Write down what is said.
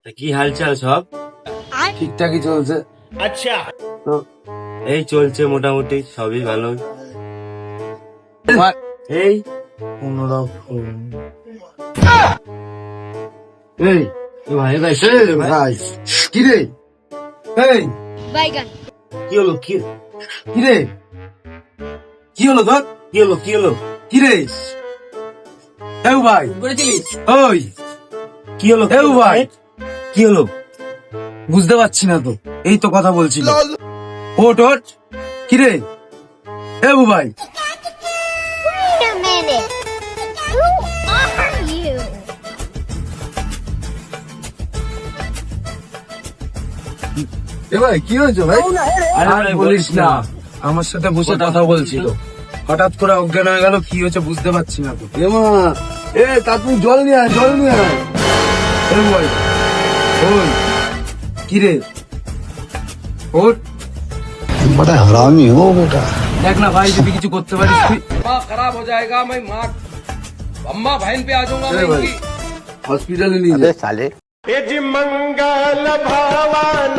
কি হালচাল সব? ঠিকঠাকই চলছে। अच्छा তো এই চলছে মোটামুটি, সবই ভালো। তোমার এই কোনরকম। এই ভাই ভাই ভাই কি রে? এই বাইগান কি হলো? কি কি রে? কি হলো তোর? কি হলো? কি হলো? কি রে? দেউ ভাই ওই কি হলো? দেউ ভাই কি হলো? বুঝতে পারছি না তো, এই তো কথা বলছিল। ওট ওট কি রে? দেউ ভাই Wait a minute. Who are you? এ ভাই কি হয়েছে ভাই? আরে আর ভাই, বলিস না, আমার সাথে বসে কথা বলছিল, হঠাৎ করে অজ্ঞান হয়ে গেল। কি হয়েছে বুঝতে পারছি না তো। এমা এ তা তুমি জল নিয়ে আয়, জল নিয়ে আয়। এ ভাই ওই কি রে? ওট बड़ा हरामी हो बेटा। দেখ না ভাই, যদি কিছু করতে পারিস তুই। माँ खराब हो जाएगा, मैं माँ अम्मा बहन पे आ जाऊंगा मैं ए भाई। इनकी। হসপিটালে নিয়ে যা। साले यजि मंगल भवन